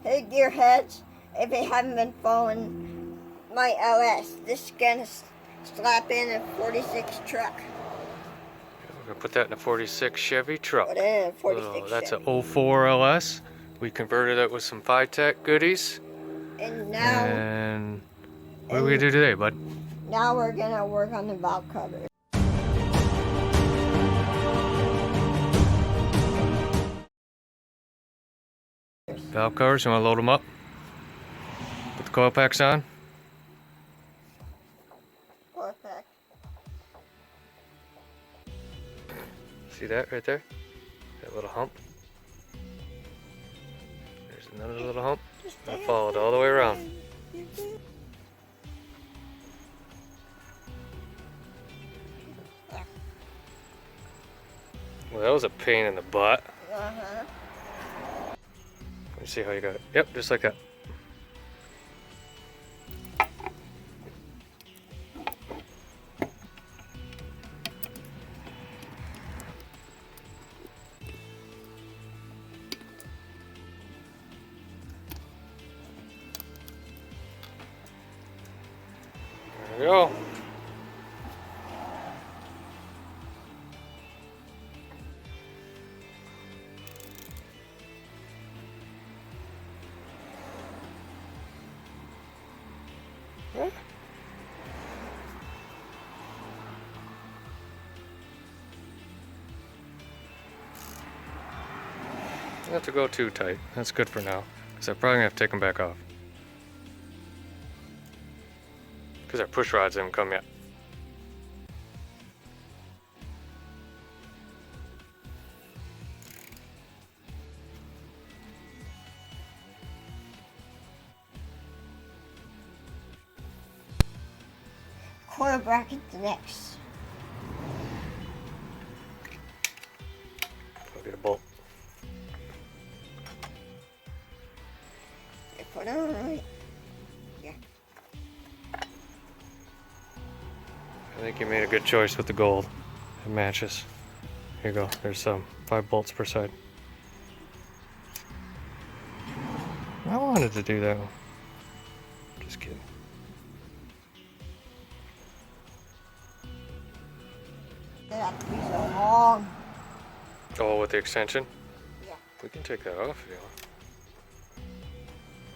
Hey gearheads, if you haven't been following my LS, this is gonna slap in a 46 truck. We're gonna put that in a 46 Chevy truck. Put in a 46 That's Chevy. a 04 LS. We converted it with some Fitech goodies. And now... And what are we gonna do today, bud? Now we're gonna work on the valve covers. Valve covers, you wanna load them up? Put the coil packs on. Coil pack. See that right there? That little hump. There's another little hump. I followed all the way around. Well, that was a pain in the butt. Uh-huh. Let me see how you got it. Yep, just like that. There we go. Yeah. Don't have to go too tight. That's good for now, because I'm probably gonna have to take them back off. Because our push rods haven't come yet. Coil brackets next. Go get a bolt. You put it on right. Yeah. I think you made a good choice with the gold. It matches. Here you go. There's 5 bolts per side. I wanted to do that one. Just kidding. They have to be so long. Oh, with the extension? Yeah. We can take that off if you want.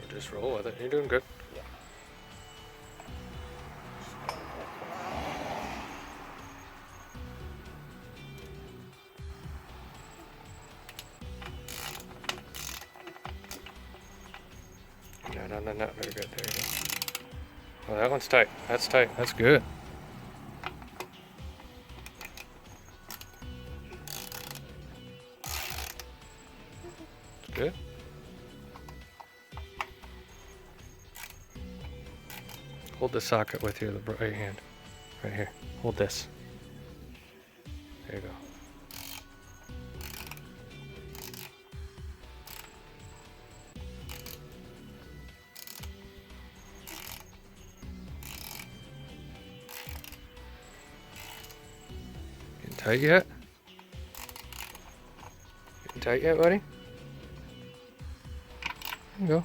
Or just roll with it. You're doing good. Yeah. No. Very good. There you go. Oh, that one's tight. That's tight. That's good. It's good. Hold the socket with your right hand. Right here. Hold this. There you go. Getting tight yet? Getting tight yet, buddy? There you go.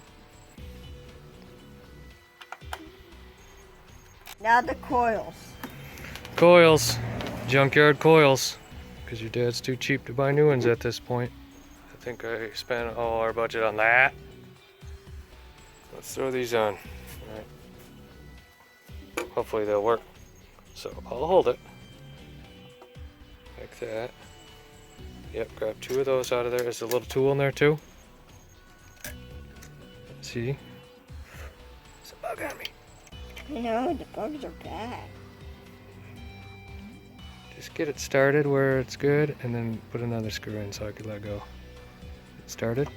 Now the coils. Coils. Junkyard coils. Because your dad's too cheap to buy new ones at this point. I think I spent all our budget on that. Let's throw these on. Alright. Hopefully they'll work. So I'll hold it. Like that. Yep, grab 2 of those out of there. There's a little tool in there too. See? There's a bug on me. I know, the bugs are bad. Just get it started where it's good and then put another screw in so I can let go. It started.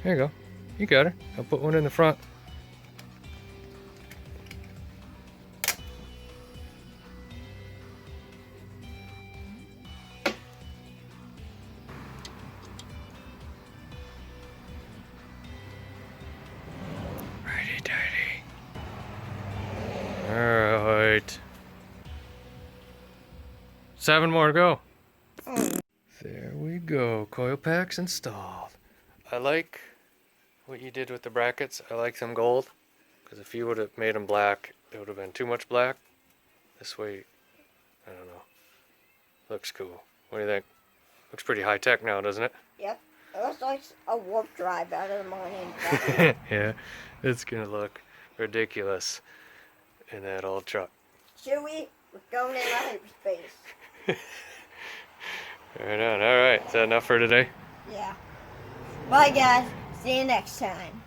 There you go. You got her. I'll put one in the front. Righty-tighty. Alright. 7 more to go. There we go. Coil packs installed. I like what you did with the brackets. I like them gold, because if you would have made them black, it would have been too much black. This way, I don't know. Looks cool. What do you think? Looks pretty high tech now, doesn't it? Yep. It looks like a warp drive out of the morning. Yeah, it's gonna look ridiculous in that old truck. Chewie, we're going into hyperspace. Right on. All right. Is that enough for today? Yeah. Bye, guys. See you next time.